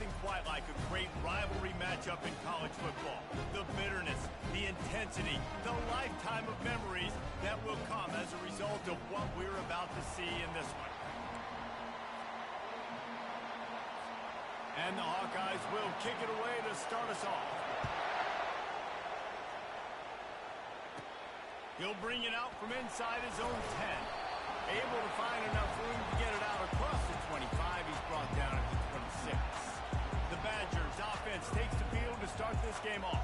nothing quite like a great rivalry matchup in college football. The bitterness, the intensity, the lifetime of memories that will come as a result of what we're about to see in this one. And the Hawkeyes will kick it away to start us off. He'll bring it out from inside his own 10. Able to find enough room to get it out across the 25. He's brought down at the 26. The Badgers offense takes the field to start this game off.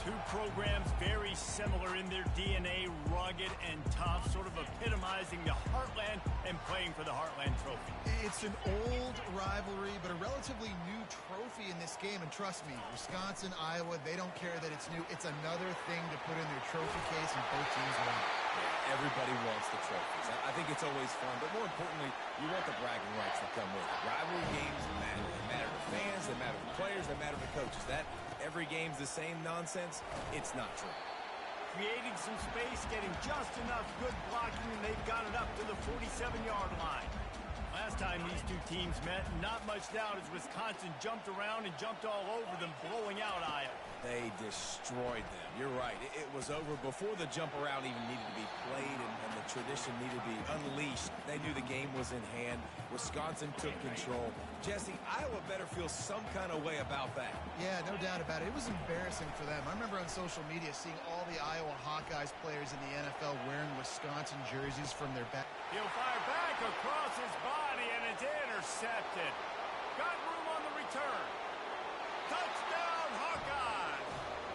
Two programs very similar in their DNA, rugged and tough, sort of epitomizing the Heartland and playing for the Heartland Trophy. It's an old rivalry, but a relatively new trophy in this game. And trust me, Wisconsin, Iowa, they don't care that it's new. It's another thing to put in their trophy case, and both teams win. Yeah, everybody wants the trophies. I think it's always fun, but more importantly, you want the bragging rights that come with it. Rivalry games matter. They matter to fans, they matter to players, they matter to coaches. That every game's the same nonsense, it's not true. Creating some space, getting just enough good blocking, and they've got it up to the 47-yard line. Last time these two teams met, not much doubt as Wisconsin jumped around and jumped all over them, blowing out Iowa. They destroyed them. You're right. It was over before the jump around even needed to be played and the tradition needed to be unleashed. They knew the game was in hand. Wisconsin took control. Jesse, Iowa better feel some kind of way about that. Yeah, no doubt about it. It was embarrassing for them. I remember on social media seeing all the Iowa Hawkeyes players in the NFL wearing Wisconsin jerseys from their back. He'll fire back across his body, and it's intercepted. Got room on the return. Touchdown, Hawkeyes!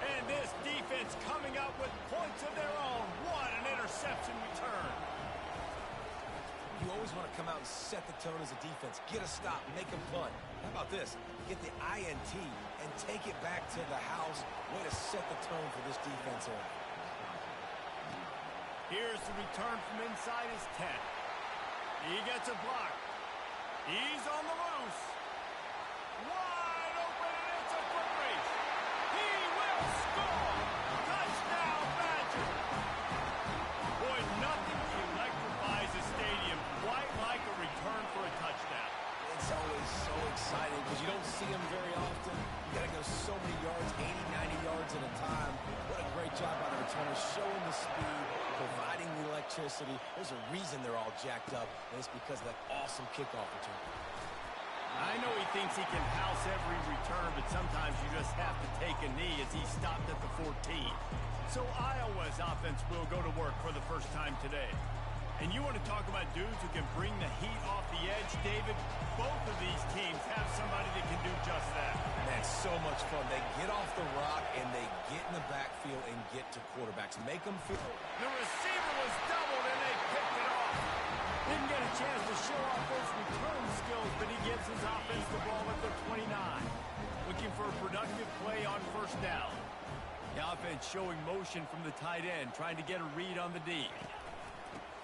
And this defense coming up with points of their own. What an interception return. You always want to come out and set the tone as a defense. Get a stop, make them punt. How about this? Get the INT and take it back to the house. Way to set the tone for this defense here. Here's the return from inside his 10. He gets a block. He's on the loose. Wide open, and it's a foot race. He will score. Touchdown, Badger. Boy, nothing electrifies a stadium quite like a return for a touchdown. It's always so exciting because you don't see them very often. You got to go so many yards, 80, 90 yards at a time. What a great job by the returner, showing the speed, providing the electricity. There's a reason they're all jacked up, and it's because of that awesome kickoff return. I know he thinks he can house every return, but sometimes you just have to take a knee as he stopped at the 14. So Iowa's offense will go to work for the first time today. And you want to talk about dudes who can bring the heat off the edge, David? Both of these teams have somebody that can do just that. Man, so much fun. They get off the rock, and they get in the backfield and get to quarterbacks. Make them feel... The receiver was doubled, and they picked it off. Didn't get a chance to show off those return skills, but he gives his offense the ball at the 29. Looking for a productive play on first down. The offense showing motion from the tight end, trying to get a read on the D.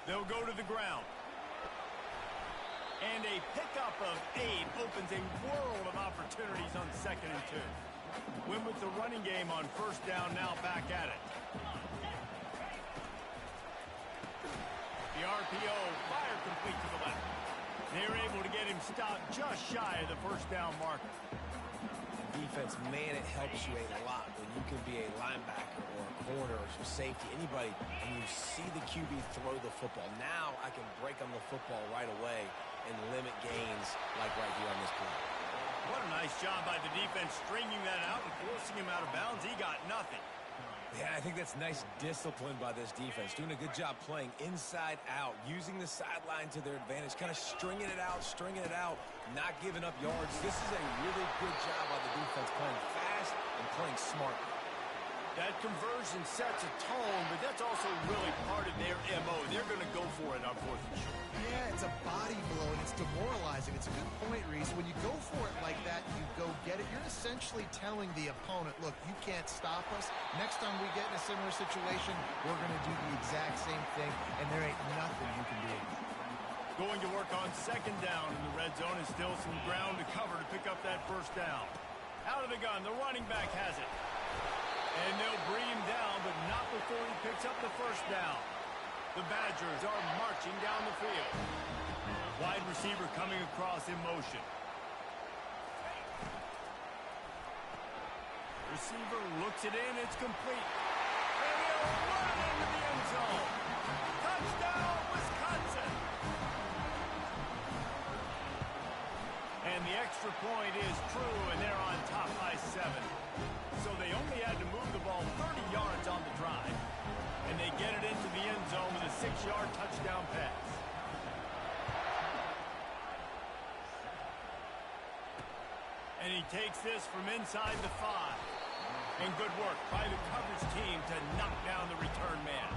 They'll go to the ground. And a pickup of 8 opens a world of opportunities on 2nd and 2. Win with the running game on first down, now back at it. The RPO, fire complete to the left. They're able to get him stopped just shy of the first down marker. Defense, man, it helps you a lot when you can be a linebacker or a corner or safety, anybody, and you see the QB throw the football. Now I can break on the football right away and limit gains like right here on this play. What a nice job by the defense stringing that out and forcing him out of bounds. He got nothing. Yeah, I think that's nice discipline by this defense. Doing a good job playing inside out, using the sideline to their advantage, kind of stringing it out, not giving up yards. This is a really good job by the defense, playing fast and playing smart. That conversion sets a tone, but that's also really part of their MO. They're going to go for it on 4th and short. Yeah, it's a body blow, and it's demoralizing. It's a good point, Reese. When you go for it like that, you go get it. You're essentially telling the opponent, look, you can't stop us. Next time we get in a similar situation, we're going to do the exact same thing, and there ain't nothing you can do. Going to work on 2nd down in the red zone, and still some ground to cover to pick up that first down. Out of the gun, the running back has it. And they'll bring him down, but not before he picks up the first down. The Badgers are marching down the field. Wide receiver coming across in motion. receiver looks it in. It's complete. And he'll run it into the end zone. Touchdown, Wisconsin. And the extra point is true, and they're on top by 7. So they only had to move the ball 30 yards on the drive. And they get it into the end zone with a 6-yard touchdown pass. And he takes this from inside the 5. And good work by the coverage team to knock down the return man.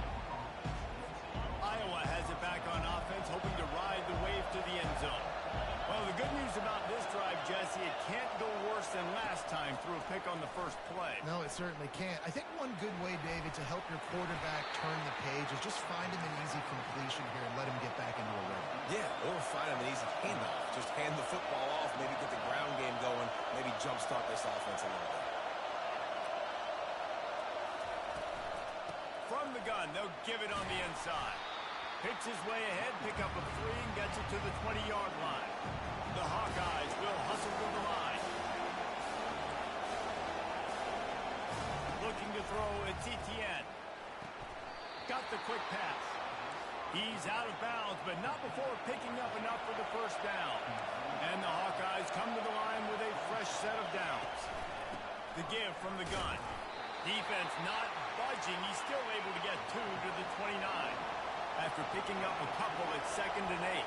Iowa has it back on offense, hoping to ride the wave to the end zone. Well, the good news about this drive, Jesse, it can't go worse than last time through a pick on the first play. No, it certainly can't. I think one good way, David, to help your quarterback turn the page is just find him an easy completion here and let him get back into a rhythm. Yeah, or find him an easy handoff. Just hand the football off, maybe get the ground game going, maybe jumpstart this offense a little bit. From the gun, they'll give it on the inside. Picks his way ahead, pick up a 3, and gets it to the 20-yard line. The Hawkeyes will hustle to the line. Looking to throw, it's Etienne. Got the quick pass. He's out of bounds, but not before picking up enough for the first down. And the Hawkeyes come to the line with a fresh set of downs. The give from the gun. Defense not budging. He's still able to get 2 to the 29. After picking up a couple at 2nd and 8.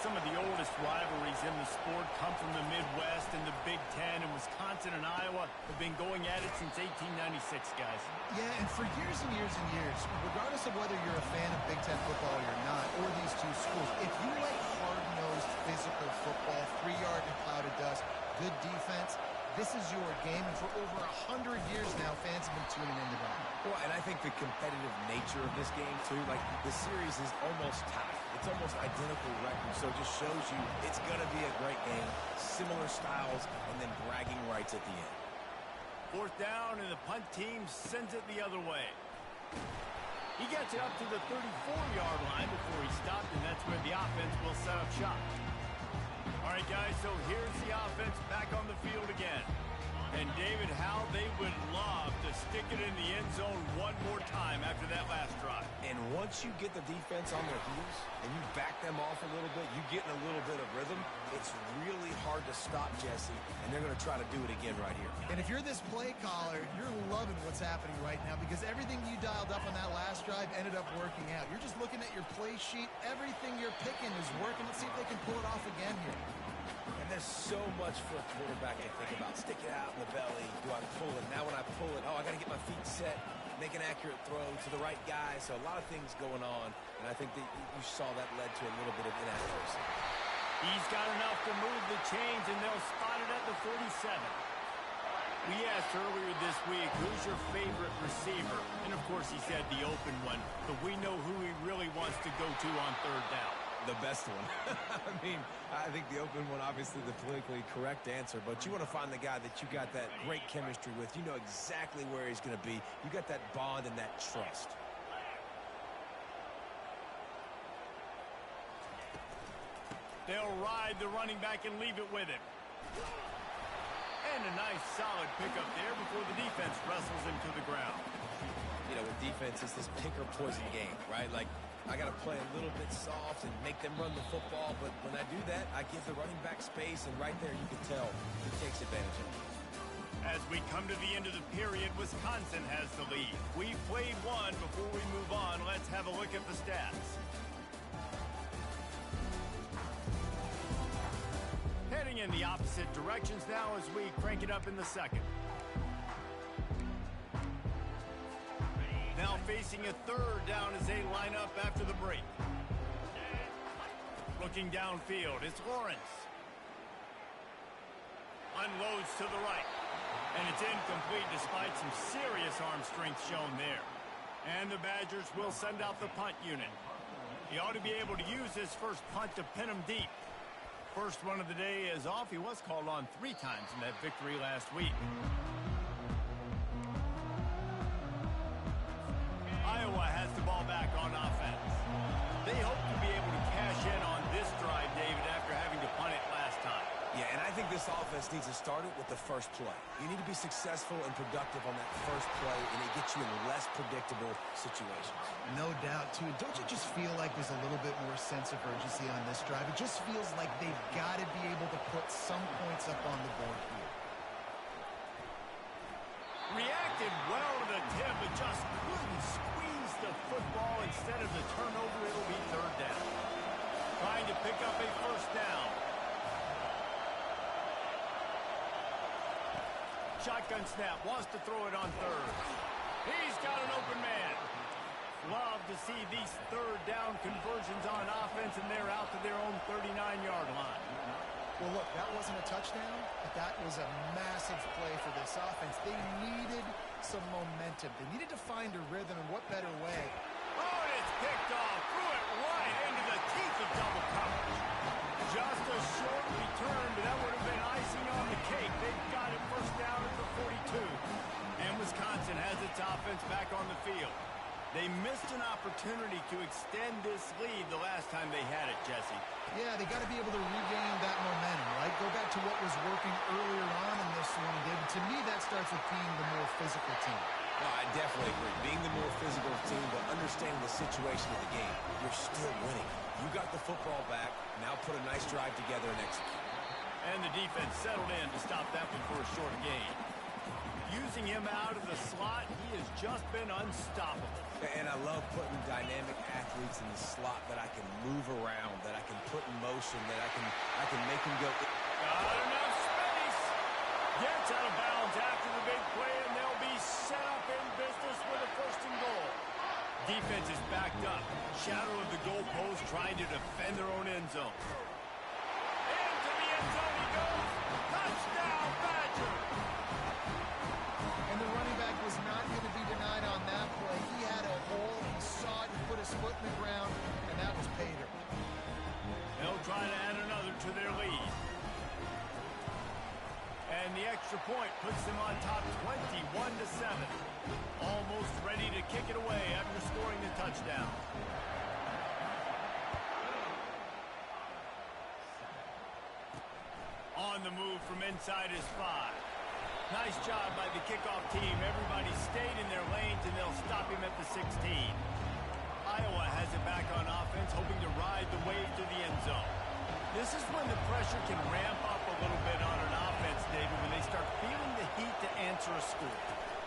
Some of the oldest rivalries in the sport come from the Midwest and the Big Ten, and Wisconsin and Iowa have been going at it since 1896, guys. Yeah, and for years and years and years, regardless of whether you're a fan of Big Ten football or you're not, or these two schools, if you like hard-nosed physical football, 3-yard and clouded dust, good defense, this is your game, and for over 100 years now, fans have been tuning into that. Well, and I think the competitive nature of this game, too, like the series is almost tied. It's almost identical records, so it just shows you it's going to be a great game, similar styles, and then bragging rights at the end. 4th down, and the punt team sends it the other way. He gets it up to the 34-yard line before he stopped, and that's where the offense will set up shop. All right, guys, so here's the offense back on the field again. And, David, how they would love to stick it in the end zone one more time after that last drive. And once you get the defense on their heels and you back them off a little bit, you get in a little bit of rhythm, it's really hard to stop, Jesse, and they're going to try to do it again right here. And if you're this play caller, you're loving what's happening right now because everything you dialed up on that last drive ended up working out. You're just looking at your play sheet. Everything you're picking is working. Let's see if they can pull it off again here. And there's so much for a quarterback to think about. Stick it out in the belly. Do I pull it? Now when I pull it, I got to get my feet set, make an accurate throw to the right guy. So a lot of things going on, and I think that you saw that led to a little bit of inaccuracy. He's got enough to move the chains, and they'll spot it at the 47. We asked earlier this week, who's your favorite receiver? And, of course, he said the open one, but we know who he really wants to go to on 3rd down. The best one. I mean, I think the open one, obviously the politically correct answer, but you want to find the guy that you got that great chemistry with. You know exactly where he's going to be. You got that bond and that trust. They'll ride the running back and leave it with him. And a nice solid pickup there before the defense wrestles him to the ground. You know, with defense, it's this pick or poison game, right? Like, I got to play a little bit soft and make them run the football, but when I do that, I give the running back space, and right there you can tell he takes advantage of it. As we come to the end of the period, Wisconsin has the lead. We've played one. Before we move on, let's have a look at the stats. Heading in the opposite directions now as we crank it up in the second. Now facing a 3rd down as they line up after the break. Looking downfield, it's Lawrence. Unloads to the right. And it's incomplete despite some serious arm strength shown there. And the Badgers will send out the punt unit. He ought to be able to use his first punt to pin him deep. First one of the day is off. He was called on 3 times in that victory last week. Iowa has the ball back on offense. They hope to be able to cash in on this drive, David, after having to punt it last time. Yeah, and I I think this offense needs to start it with the first play. You need to be successful and productive on that first play, and it gets you in less predictable situations. No doubt, too. Don't you just feel like there's a little bit more sense of urgency on this drive? It just feels like they've got to be able to put some points up on the board here. Reacted well to the tip, but just couldn't squeeze the football. Instead of the turnover, it'll be third down. Trying to pick up a first down. Shotgun snap, wants to throw it on third. He's got an open man. Love to see these third down conversions on offense, and they're out to their own 39-yard line. Well, look, that wasn't a touchdown, but that was a massive play for this offense. They needed some momentum. They needed to find a rhythm, and what better way? Oh, and it's picked off. Threw it right into the teeth of double coverage. Just a short return, but that would have been icing on the cake. They've got it first down at the 42. And Wisconsin has its offense back on the field. They missed an opportunity to extend this lead the last time they had it, Jesse. Yeah, they got to be able to regain that momentum, right? Go back to what was working earlier on in this one, David. To me, that starts with being the more physical team. No, I definitely agree. Being the more physical team, but understanding the situation of the game. You're still winning. You got the football back. Now put a nice drive together and execute. And the defense settled in to stop that one for a short gain. Using him out of the slot, he has just been unstoppable. And I love putting dynamic athletes in the slot that I can move around, that I can put in motion, that I can make him go. Got enough space. Gets out of bounds after the big play, and they'll be set up in business with a first and goal. Defense is backed up. Shadow of the goalpost trying to defend their own end zone. Into the end zone he goes. Touchdown, Badger. And the running back was not going to be denied on that play. He had a hole. He saw it and put his foot in the ground, and that was Pater. They'll try to add another to their lead. And the extra point puts them on top 21-7. Almost ready to kick it away after scoring the touchdown. On the move from inside his 5. Nice job by the kickoff team. Everybody stayed in their lanes, and they'll stop him at the 16. Iowa has it back on offense, hoping to ride the wave to the end zone. This is when the pressure can ramp up a little bit on an offense, David, when they start feeling the heat to answer a score.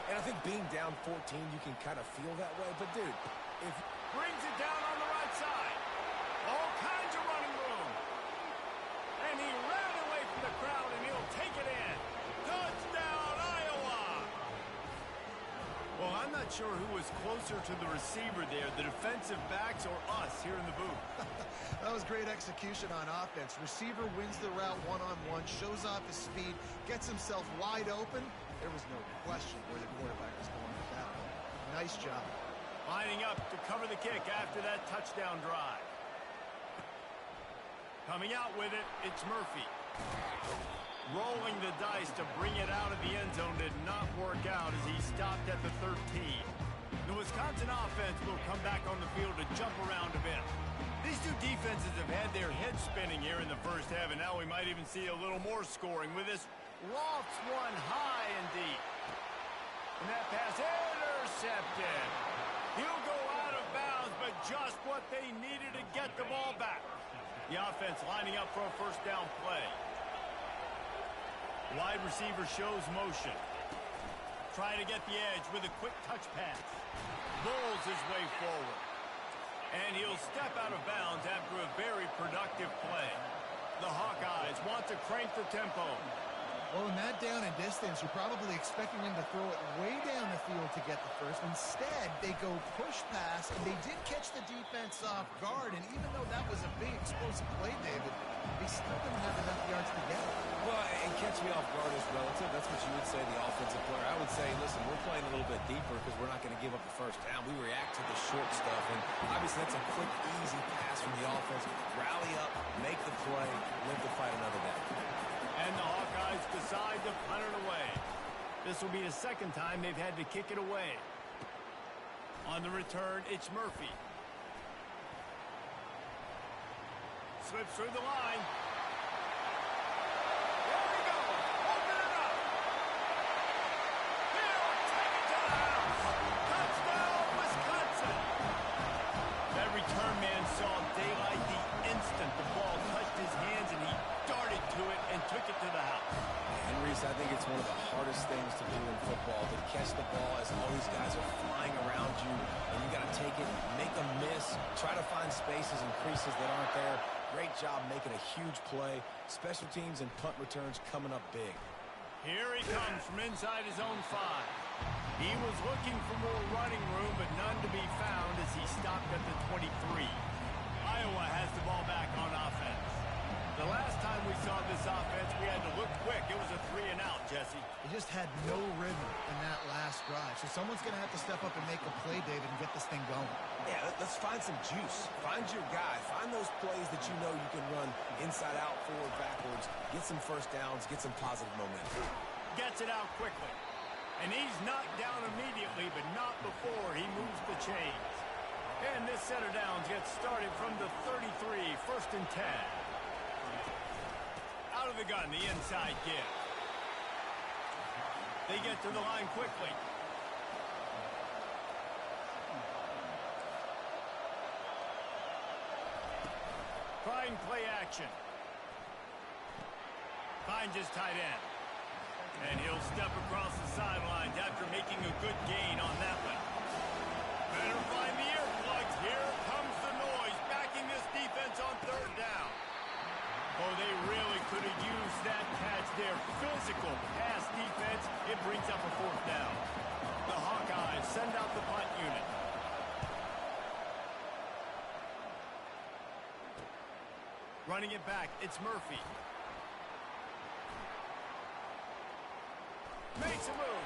And I think being down 14, you can kind of feel that way. But, dude, if... Brings it down on the right side. All kinds of running room. And he ran away from the crowd, and he'll take it in. Touchdown, Iowa! Well, I'm not sure who was closer to the receiver there, the defensive backs or us here in the booth. That was great execution on offense. Receiver wins the route one-on-one, shows off his speed, gets himself wide open. There was no question where the quarterback was going with that one. Nice job. Lining up to cover the kick after that touchdown drive. Coming out with it, it's Murphy. Rolling the dice to bring it out of the end zone did not work out as he stopped at the 13. The Wisconsin offense will come back on the field to jump around a bit. These two defenses have had their heads spinning here in the first half, and now we might even see a little more scoring with this lofts one high and deep. And that pass intercepted. He'll go out of bounds, but just what they needed to get the ball back. The offense lining up for a first down play. Wide receiver shows motion. Trying to get the edge with a quick touch pass. Bulls his way forward. And he'll step out of bounds after a very productive play. The Hawkeyes want to crank the tempo. Well, in that down and distance, you're probably expecting them to throw it way down the field to get the first. Instead, they go push pass, and they did catch the defense off guard. And even though that was a big explosive play, David, they still didn't have enough yards to get it. Well, and catch me off guard is relative. That's what you would say, the offensive player. I would say, listen, we're playing a little bit deeper because we're not going to give up the first down. We react to the short stuff, and obviously that's a quick, easy pass from the offense. Rally up, make the play, live to fight another day. And the Hawkeyes decide to punt it away. This will be the second time they've had to kick it away. On the return, it's Murphy. Slips through the line. took it to the house. And Reese, I think it's one of the hardest things to do in football, to catch the ball as all these guys are flying around you, and you got to take it, make a miss, try to find spaces and creases that aren't there. Great job making a huge play. Special teams and punt returns coming up big. Here he comes from inside his own 5. He was looking for more running room, but none to be found as he stopped at the 23. Iowa has the ball back on offense. The last time we saw this offense, we had to look quick. It was a 3-and-out, Jesse. They just had no rhythm in that last drive. So someone's going to have to step up and make a play, David, and get this thing going. Yeah, let's find some juice. Find your guy. Find those plays that you know you can run inside out, forward, backwards. Get some first downs. Get some positive momentum. Gets it out quickly. And he's knocked down immediately, but not before he moves the chains. And this set of downs gets started from the 33, 1st and 10. Out of the gun, the inside give. They get to the line quickly. Trying play action. Finds his tight end. And he'll step across the sidelines after making a good gain on that one. Better find the earplugs. Here comes the noise, backing this defense on 3rd down. Oh, they really could have used that catch there. Physical pass defense. It brings up a 4th down. The Hawkeyes send out the punt unit. Running it back, it's Murphy. Makes a move.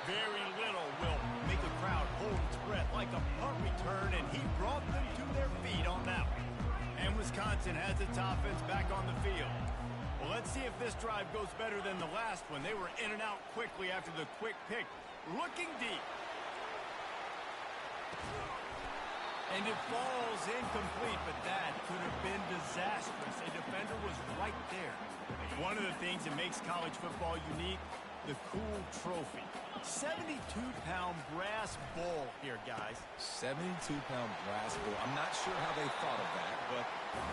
Very little will make a crowd hold its breath like a punt return, and he brought them to their feet on that one. And Wisconsin has its offense back on the field. Well, let's see if this drive goes better than the last one. They were in and out quickly after the quick pick. Looking deep. And it falls incomplete, but that could have been disastrous. A defender was right there. One of the things that makes college football unique, the cool trophy. 72-pound brass ball here, guys. 72-pound brass bull. I'm not sure how they thought of that, but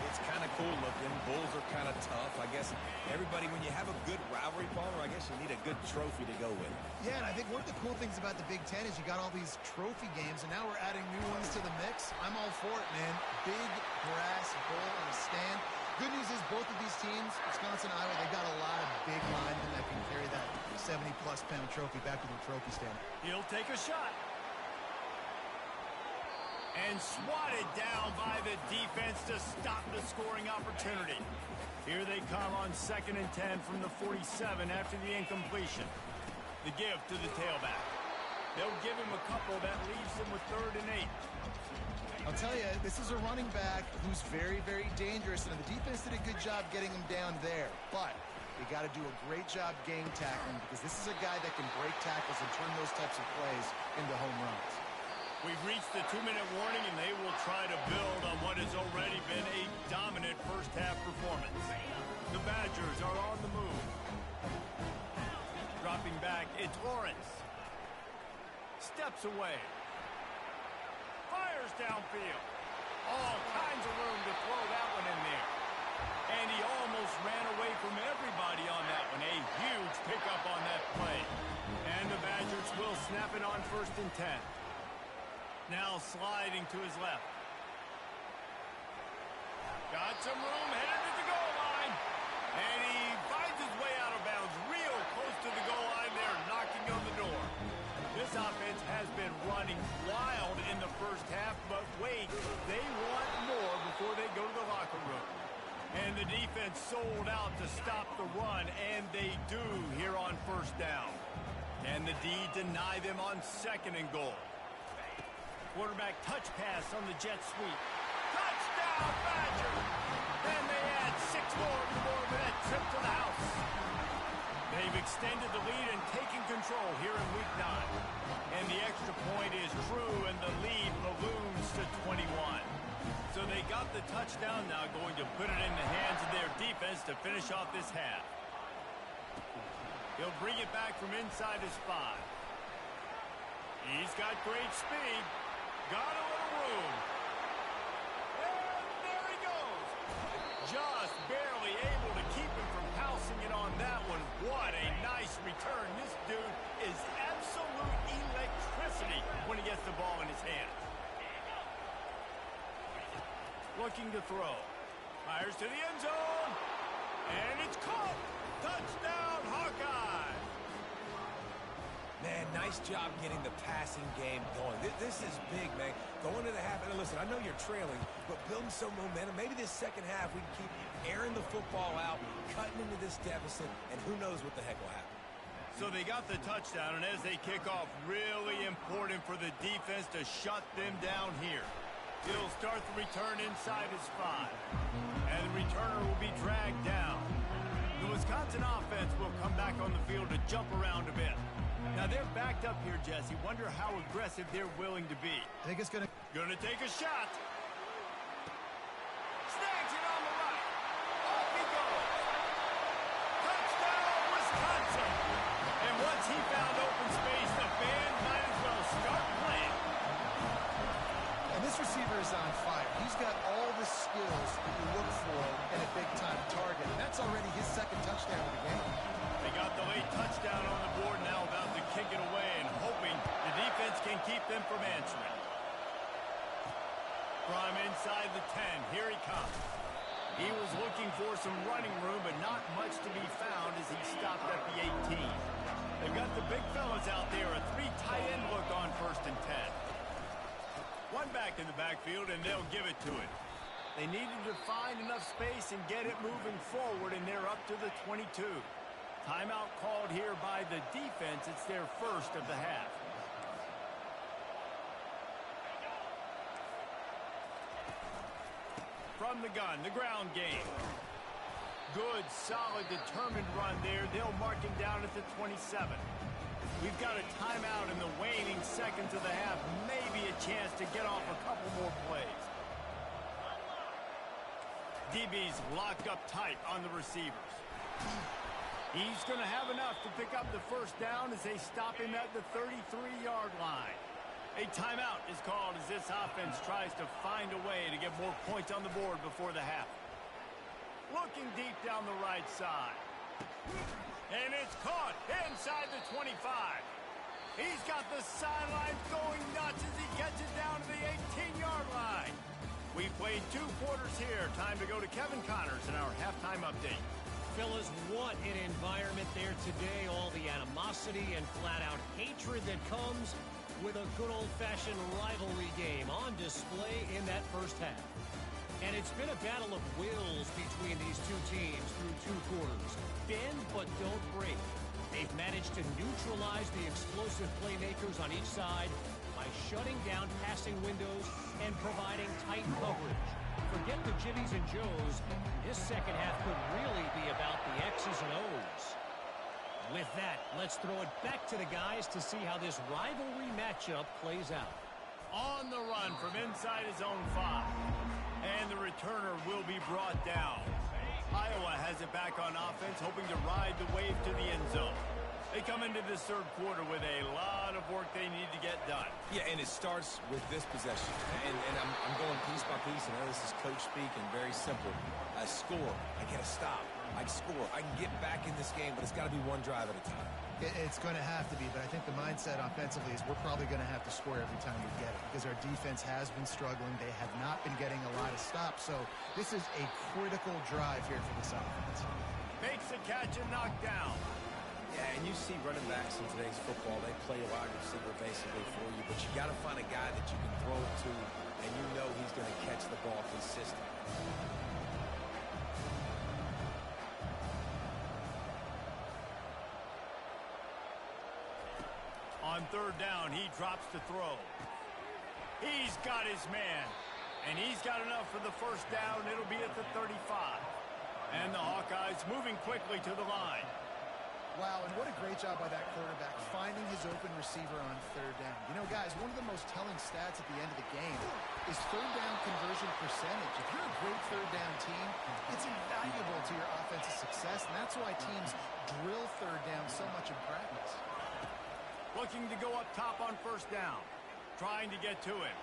it's kind of cool looking. Bulls are kind of tough. I guess everybody, when you have a good rivalry, Palmer, I guess you need a good trophy to go with. Yeah, and I think one of the cool things about the Big Ten is you got all these trophy games, and now we're adding new ones to the mix. I'm all for it, man. Big brass bull on a stand. Good news is both of these teams, Wisconsin and Iowa, they got a lot of big linemen that can carry that 70-plus pound trophy back to the trophy stand. He'll take a shot. And swatted down by the defense to stop the scoring opportunity. Here they come on 2nd and 10 from the 47 after the incompletion. The give to the tailback. They'll give him a couple. That leaves him with 3rd and 8. I'll tell you, this is a running back who's very, very dangerous, and the defense did a good job getting him down there. But you got to do a great job game tackling, because this is a guy that can break tackles and turn those types of plays into home runs. We've reached the 2-minute warning, and they will try to build on what has already been a dominant first-half performance. The Badgers are on the move. Dropping back, it's Lawrence. Steps away. Fires downfield. All kinds of room to throw that one in there. And he almost ran away from everybody on that one. A huge pickup on that play. And the Badgers will snap it on 1st and 10. Now sliding to his left. Got some room, headed to the goal line. And he finds his way out of bounds real close to the goal line there, knocking on the door. This offense has been running wild in the first half, but wait, they want more before they go to the locker room. And the defense sold out to stop the run, and they do here on 1st down. And the D deny them on 2nd and goal. Quarterback touch pass on the jet sweep. Touchdown, Badger! And they add 6 more to the board with that trip to the house. They've extended the lead and taken control here in Week 9. And the extra point is true, and the lead balloons to 21. So they got the touchdown, now going to put it in the hands of their defense to finish off this half. He'll bring it back from inside his 5. He's got great speed. Got a little room. And there he goes. Just barely able to keep him from pouncing it looking to throw. Fires to the end zone. And it's caught. Touchdown, Hawkeye. Man, nice job getting the passing game going. This is big, man. Going to the half. And listen, I know you're trailing, but building some momentum. Maybe this second half we can keep airing the football out, cutting into this deficit, and who knows what the heck will happen. So they got the touchdown, and as they kick off, really important for the defense to shut them down here. He'll start the return inside his 5. And the returner will be dragged down. The Wisconsin offense will come back on the field to jump around a bit. Now they're backed up here, Jesse. Wonder how aggressive they're willing to be. I think it's gonna take a shot. Snags it on the right. Off he goes. Touchdown, Wisconsin. And once he found open space, the band might as well start playing. And this receiver is on fire. He's got all the skills that you look for in a big-time target. And that's already his second touchdown of the game. They got the late touchdown on the board, now about to kick it away and hoping the defense can keep them from answering. From inside the 10, here he comes. He was looking for some running room, but not much to be found as he stopped at the 18. They've got the big fellas out there, a 3 tight end look on 1st and 10. One back in the backfield, and they'll give it to him. They needed to find enough space and get it moving forward, and they're up to the 22. Timeout called here by the defense. It's their first of the half. From the gun, the ground game. Good, solid, determined run there. They'll mark him down at the 27. We've got a timeout in the waning seconds of the half. Maybe a chance to get off a couple more plays. DB's locked up tight on the receivers. He's going to have enough to pick up the first down as they stop him at the 33-yard line. A timeout is called as this offense tries to find a way to get more points on the board before the half. Looking deep down the right side. And it's caught inside the 25. He's got the sidelines going nuts as he gets it down to the 18-yard line. We played 2 quarters here. Time to go to Kevin Connors in our halftime update. Fellas, what an environment there today. All the animosity and flat-out hatred that comes with a good old-fashioned rivalry game on display in that first half. And it's been a battle of wills between these two teams through 2 quarters. Bend but don't break. They've managed to neutralize the explosive playmakers on each side by shutting down passing windows and providing tight coverage. Forget the Jimmies and Joes. This second half could really be about the X's and O's. With that, let's throw it back to the guys to see how this rivalry matchup plays out. On the run from inside his own 5. And the returner will be brought down. Iowa has it back on offense, hoping to ride the wave to the end zone. They come into this 3rd quarter with a lot of work they need to get done. Yeah, and it starts with this possession. And I'm going piece by piece. I know this is coach speak and very simple. I score. I get a stop. I score. I can get back in this game, but it's got to be one drive at a time. It's going to have to be, but I think the mindset offensively is we're probably going to have to score every time we get it because our defense has been struggling. They have not been getting a lot of stops, so this is a critical drive here for this offense. Makes the catch and knocked down. Yeah, and you see running backs in today's football, they play a wide receiver basically for you, but you got to find a guy that you can throw it to, and you know he's going to catch the ball consistently. On 3rd down, he drops to throw. He's got his man, and he's got enough for the first down. It'll be at the 35. And the Hawkeyes moving quickly to the line. Wow, and what a great job by that quarterback, finding his open receiver on 3rd down. You know, guys, one of the most telling stats at the end of the game is 3rd down conversion percentage. If you're a great 3rd down team, it's invaluable to your offensive success, and that's why teams drill 3rd down so much in practice. Looking to go up top on 1st down. Trying to get to him.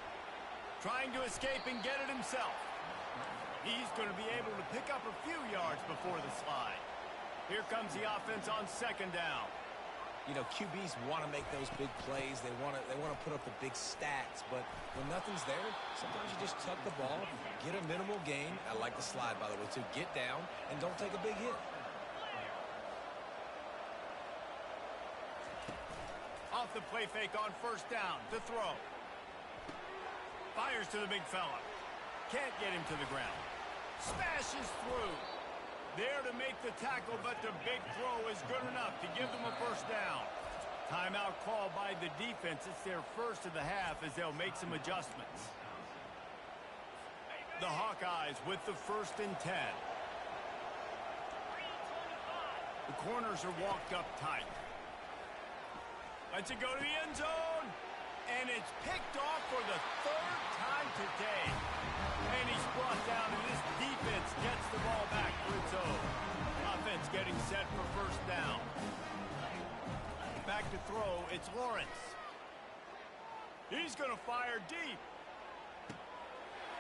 Trying to escape and get it himself. He's going to be able to pick up a few yards before the slide. Here comes the offense on 2nd down. You know, QBs want to make those big plays. They want to put up the big stats. But when nothing's there, sometimes you just tuck the ball, get a minimal gain. I like the slide, by the way, too. Get down and don't take a big hit. Off the play fake on first down to throw. Fires to the big fella. Can't get him to the ground. Smashes through. There to make the tackle, but the big throw is good enough to give them a first down. Timeout called by the defense. It's their first of the half as they'll make some adjustments. The Hawkeyes with the 1st and 10. The corners are walked up tight. Lets it go to the end zone. And it's picked off for the 3rd time today. And he's brought down, and this defense gets the ball back for its own. Offense getting set for first down. Back to throw, it's Lawrence. He's going to fire deep.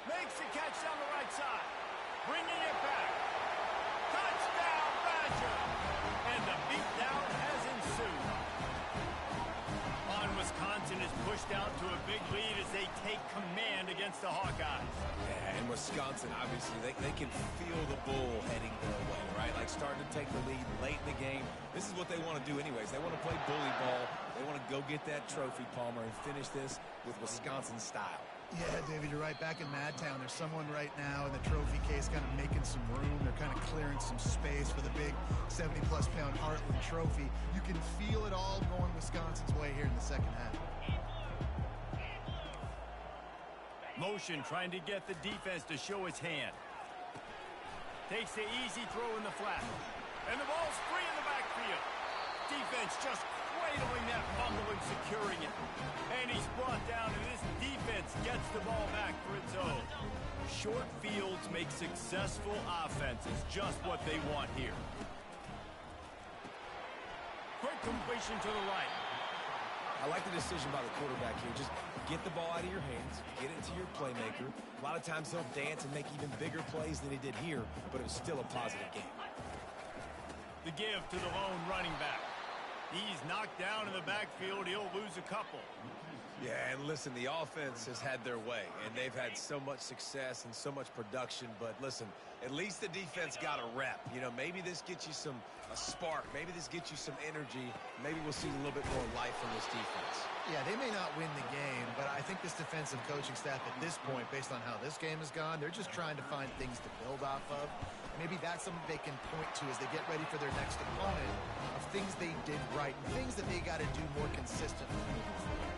Makes the catch down the right side. Bringing it back. Touchdown, Badger! And the beatdown has ensued. Wisconsin is pushed out to a big lead as they take command against the Hawkeyes. Yeah, and Wisconsin, obviously, they can feel the bull heading their way, right? Like starting to take the lead late in the game. This is what they want to do anyways. They want to play bully ball. They want to go get that trophy, Palmer, and finish this with Wisconsin style. Yeah, David, you're right. Back in Madtown, there's someone right now in the trophy case kind of making some room. They're kind of clearing some space for the big 70-plus pound Heartland trophy. You can feel it all going Wisconsin's way here in the second half. Motion trying to get the defense to show its hand. Takes the easy throw in the flat. And the ball's free in the backfield. Defense just cradling that fumble and securing it. And he's brought down, and this defense gets the ball back for its own. Short fields make successful offenses just what they want here. Quick completion to the right. I like the decision by the quarterback here. Just get the ball out of your hands, get it to your playmaker. A lot of times he'll dance and make even bigger plays than he did here, but it was still a positive game. The give to the lone running back. He's knocked down in the backfield. He'll lose a couple. Yeah, and listen, the offense has had their way, and they've had so much success and so much production. But listen, at least the defense got a rep. You know, maybe this gets you a spark. Maybe this gets you some energy. Maybe we'll see a little bit more life from this defense. Yeah, they may not win the game, but I think this defensive coaching staff at this point, based on how this game has gone, they're just trying to find things to build off of. Maybe that's something they can point to as they get ready for their next opponent of things they did right and things that they got to do more consistently moving forward.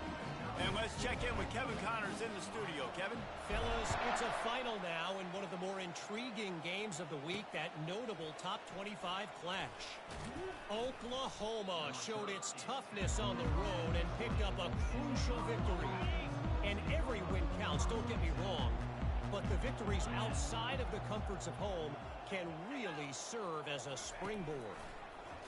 And let's check in with Kevin Connors in the studio. Kevin? Fellas, it's a final now in one of the more intriguing games of the week, that notable top 25 clash. Oklahoma showed its toughness on the road and picked up a crucial victory. And every win counts, don't get me wrong, but the victories outside of the comforts of home can really serve as a springboard.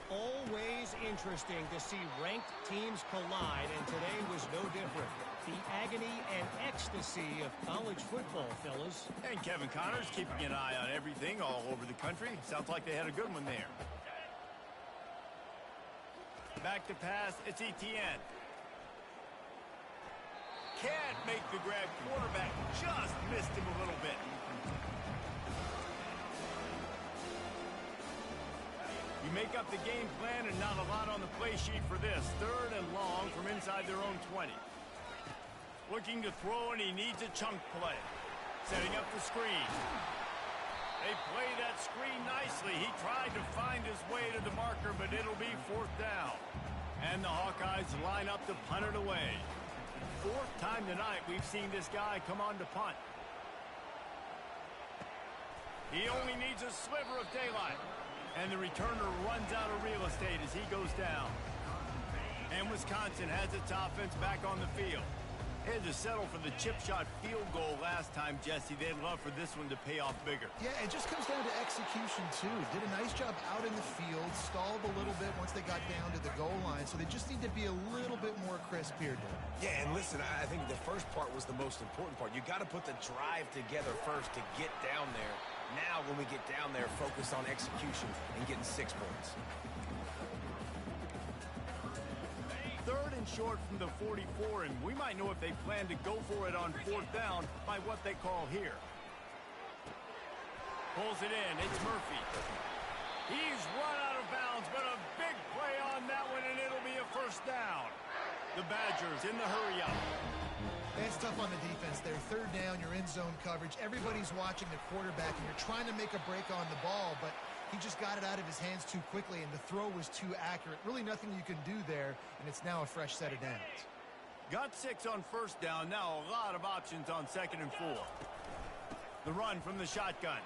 Always interesting to see ranked teams collide, and today was no different. The agony and ecstasy of college football, fellas. And Kevin Connors keeping an eye on everything all over the country. Sounds like they had a good one there. Back to pass, it's Etienne. Can't make the grab. Quarterback just missed him a little bit. You make up the game plan and not a lot on the play sheet for this. 3rd and long from inside their own 20. Looking to throw, and he needs a chunk play. Setting up the screen. They play that screen nicely. He tried to find his way to the marker, but it'll be 4th down. And the Hawkeyes line up to punt it away. 4th time tonight we've seen this guy come on to punt. He only needs a sliver of daylight. And the returner runs out of real estate as he goes down. And Wisconsin has its offense back on the field. Had to settle for the chip shot field goal last time, Jesse. They'd love for this one to pay off bigger. Yeah, it just comes down to execution, too. Did a nice job out in the field, stalled a little bit once they got down to the goal line, so they just need to be a little bit more crisp here, Dave. Yeah, and listen, I think the first part was the most important part. You got to put the drive together first to get down there. Now, when we get down there, focus on execution and getting 6 points. short from the 44, and we might know if they plan to go for it on 4th down by what they call here. Pulls it in. It's Murphy. He's run out of bounds, but a big play on that one, and it'll be a 1st down. The Badgers in the hurry up. It's tough on the defense there. 3rd down, you're in zone coverage. Everybody's watching the quarterback, and you're trying to make a break on the ball, but he just got it out of his hands too quickly, and the throw was too accurate. Really nothing you can do there, and it's now a fresh set of downs. Got 6 on 1st down. Now a lot of options on 2nd and 4. The run from the shotgun.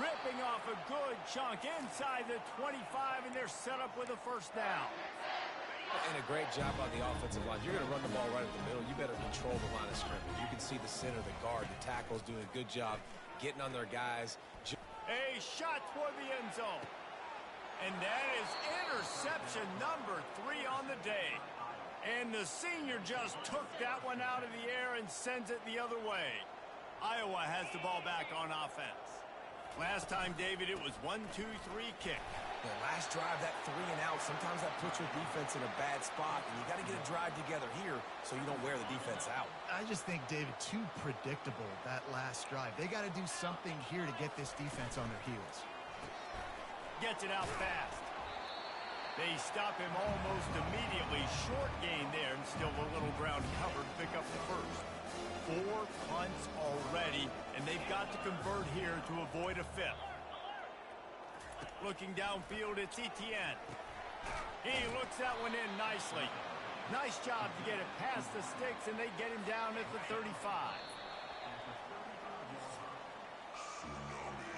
Ripping off a good chunk inside the 25, and they're set up with a 1st down. And a great job on the offensive line. You're going to run the ball right at the middle. You better control the line of scrimmage. You can see the center, the guard, the tackles doing a good job getting on their guys. A shot toward the end zone. And that is interception number 3 on the day. And the senior just took that one out of the air and sends it the other way. Iowa has the ball back on offense. Last time, David, it was 1-2-3 kick. The last drive, that 3 and out, sometimes that puts your defense in a bad spot, and you got to get a drive together here so you don't wear the defense out. I just think, David, too predictable, that last drive. They got to do something here to get this defense on their heels. Gets it out fast. They stop him almost immediately. Short gain there, and still a little ground covered. Pick up the 1st. 4 punts already, and they've got to convert here to avoid a 5th. Looking downfield, it's Etienne. He looks that one in nicely. Nice job to get it past the sticks, and they get him down at the 35.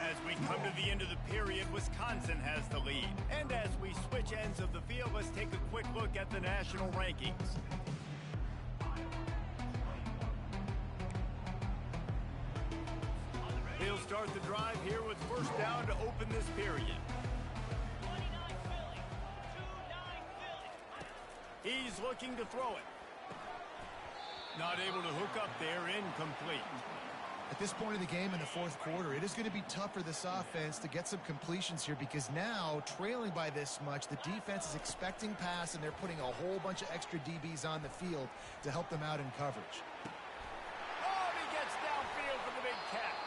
As we come to the end of the period, Wisconsin has the lead. And as we switch ends of the field, let's take a quick look at the national rankings. He'll start the drive here with 1st down to open this period. He's looking to throw it. Not able to hook up there, incomplete. At this point of the game in the 4th quarter, it is going to be tough for this offense to get some completions here because now, trailing by this much, the defense is expecting pass, and they're putting a whole bunch of extra DBs on the field to help them out in coverage. Oh, he gets downfield for the big catch.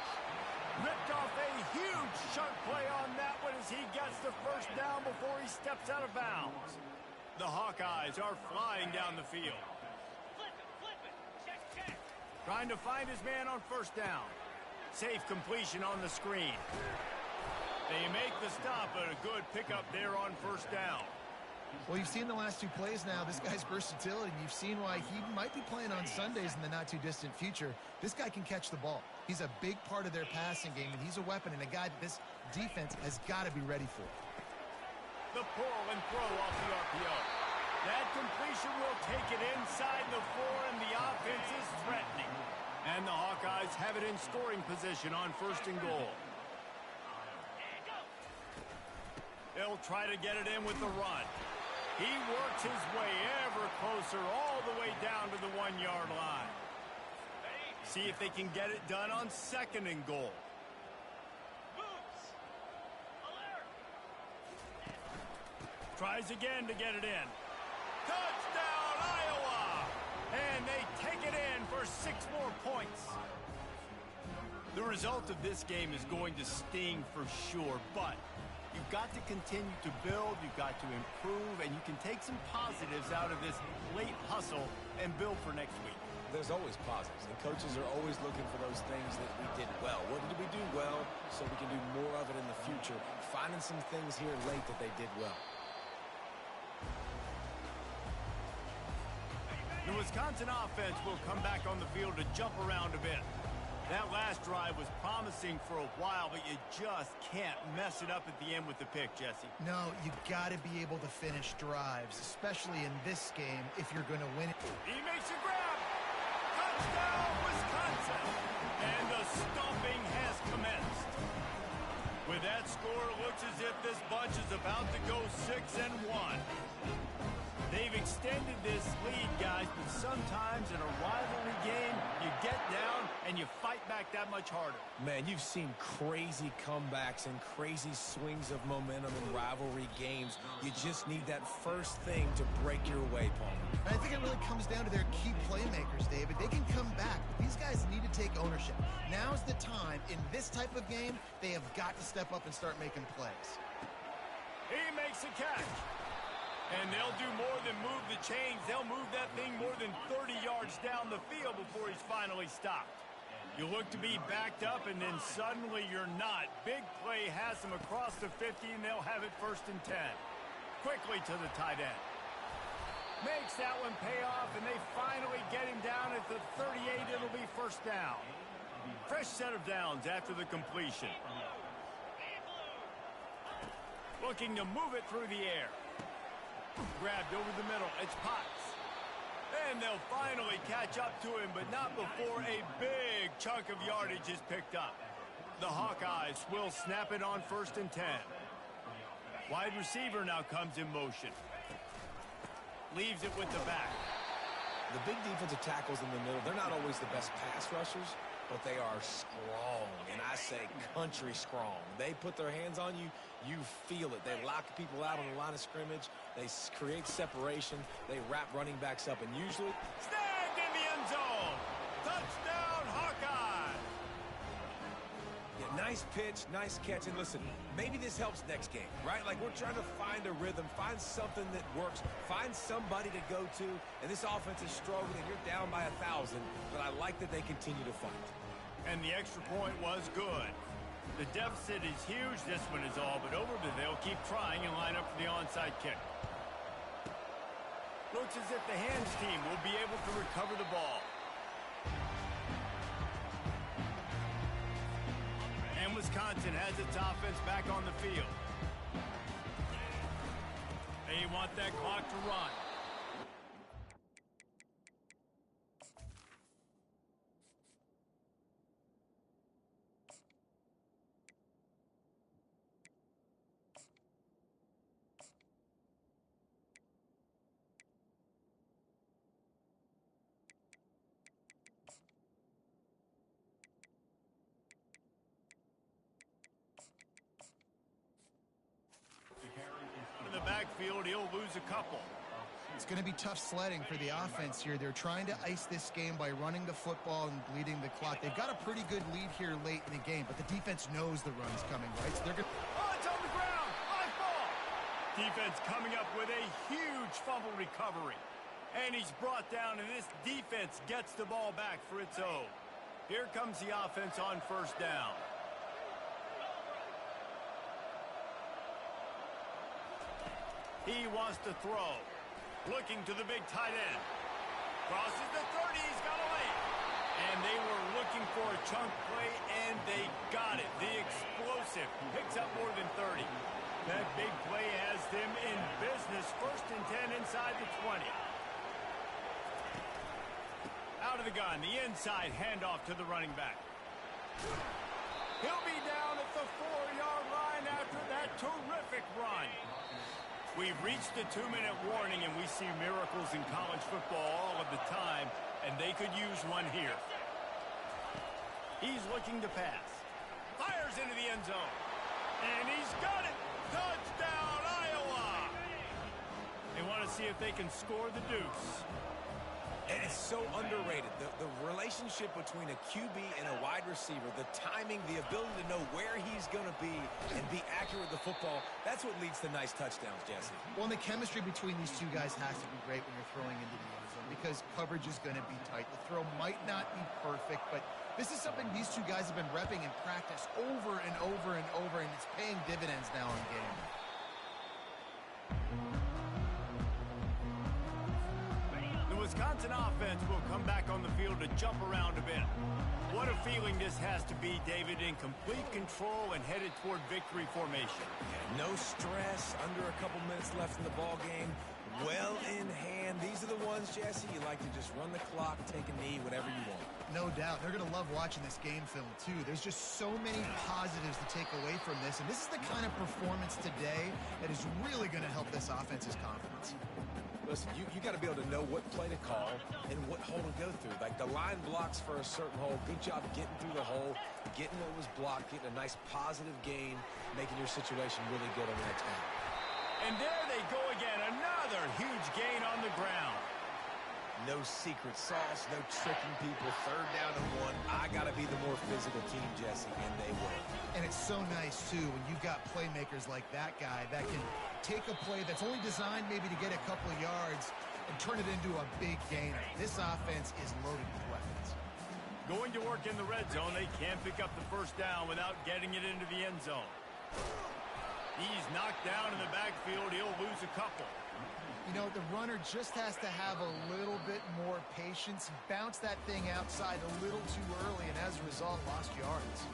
Ripped off a huge chunk play on that one as he gets the 1st down before he steps out of bounds. The Hawkeyes are flying down the field. Flip it. Check. Trying to find his man on 1st down. Safe completion on the screen. They make the stop, but a good pickup there on 1st down. Well, you've seen the last 2 plays now. This guy's versatility, and you've seen why he might be playing on Sundays in the not-too-distant future. This guy can catch the ball. He's a big part of their passing game, and he's a weapon and a guy that this defense has got to be ready for. The pull and throw off the RPO. That completion will take it inside the 4, and the offense is threatening. And the Hawkeyes have it in scoring position on 1st and goal. They'll try to get it in with the run. He works his way ever closer all the way down to the 1-yard line. See if they can get it done on 2nd and goal. Tries again to get it in. Touchdown, Iowa! And they take it in for 6 more points. The result of this game is going to sting for sure, but you've got to continue to build, you've got to improve, and you can take some positives out of this late hustle and build for next week. There's always positives, and coaches are always looking for those things that we did well. What did we do well so we can do more of it in the future? Finding some things here late that they did well. The Wisconsin offense will come back on the field to jump around a bit. That last drive was promising for a while, but you just can't mess it up at the end with the pick, Jesse. No, you got to be able to finish drives, especially in this game if you're going to win it. He makes a grab. Touchdown, Wisconsin. And the stomping has commenced. With that score, it looks as if this bunch is about to go 6-1. They've extended this lead, guys, but sometimes in a rivalry game, you get down and you fight back that much harder. Man, you've seen crazy comebacks and crazy swings of momentum in rivalry games. You just need that first thing to break your way, Paul. I think it really comes down to their key playmakers, David. They can come back, but these guys need to take ownership. Now's the time. In this type of game, they have got to step up and start making plays. He makes a catch. And they'll do more than move the chains. They'll move that thing more than 30 yards down the field before he's finally stopped. You look to be backed up, and then suddenly you're not. Big play has them across the 50, and they'll have it 1st and 10. Quickly to the tight end. Makes that one pay off, and they finally get him down at the 38. It'll be 1st down. Fresh set of downs after the completion. Looking to move it through the air. Grabbed over the middle. It's Potts. And they'll finally catch up to him, but not before a big chunk of yardage is picked up. The Hawkeyes will snap it on 1st and 10. Wide receiver now comes in motion. Leaves it with the back. The big defensive tackles in the middle, they're not always the best pass rushers, but they are strong, and I say country strong. They put their hands on you, you feel it. They lock people out on the line of scrimmage. They create separation. They wrap running backs up, and usually snagged in the end zone. Touchdown, Hawkeye. Yeah, nice pitch, nice catch. And listen, maybe this helps next game, right? Like, we're trying to find a rhythm, find something that works, find somebody to go to. And this offense is struggling. You're down by 1,000, but I like that they continue to fight. And the extra point was good. The deficit is huge. This one is all but over, but they'll keep trying and line up for the onside kick. Looks as if the hands team will be able to recover the ball. And Wisconsin has its offense back on the field. They want that clock to run. In the backfield, he'll lose a couple. It's going to be tough sledding for the offense here. They're trying to ice this game by running the football and bleeding the clock. They've got a pretty good lead here late in the game, but the defense knows the run's coming, right? So they're going to... Oh, it's on the ground! High ball! Defense coming up with a huge fumble recovery. And he's brought down, and this defense gets the ball back for its own. Here comes the offense on 1st down. He wants to throw. Looking to the big tight end. Crosses the 30. He's got a lane. And they were looking for a chunk play, and they got it. The explosive picks up more than 30. That big play has them in business. 1st and 10 inside the 20. Out of the gun. The inside handoff to the running back. He'll be down at the 4-yard line after that terrific run. We've reached the 2-minute warning, and we see miracles in college football all of the time, and they could use one here. He's looking to pass. Fires into the end zone. And he's got it. Touchdown, Iowa. They want to see if they can score the deuce. And it's so underrated. The relationship between a QB and a wide receiver, the timing, the ability to know where he's going to be and be accurate with the football, that's what leads to nice touchdowns, Jesse. Well, and the chemistry between these two guys has to be great when you're throwing into the end zone because coverage is going to be tight. The throw might not be perfect, but this is something these two guys have been repping in practice over and over and over, and it's paying dividends now in game. Wisconsin offense will come back on the field to jump around a bit. What a feeling this has to be, David, in complete control and headed toward victory formation. No stress, under a couple minutes left in the ball game. Well in hand. These are the ones, Jesse, you like to just run the clock, take a knee, whatever you want. No doubt. They're going to love watching this game film, too. There's just so many positives to take away from this, and this is the kind of performance today that is really going to help this offense's confidence. Listen, you got to be able to know what play to call and what hole to go through. Like the line blocks for a certain hole. Good job getting through the hole, getting what was blocked, getting a nice positive gain, making your situation really good on the next one. And there they go again. Another huge gain on the ground. No secret sauce, no tricking people. Third down and 1. I got to be the more physical team, Jesse, and they will. And it's so nice, too, when you've got playmakers like that guy that can take a play that's only designed maybe to get a couple of yards and turn it into a big gainer. This offense is loaded with weapons. Going to work in the red zone, they can't pick up the first down without getting it into the end zone. He's knocked down in the backfield. He'll lose a couple. You know, the runner just has to have a little bit more patience, bounce that thing outside a little too early, and as a result, lost yards.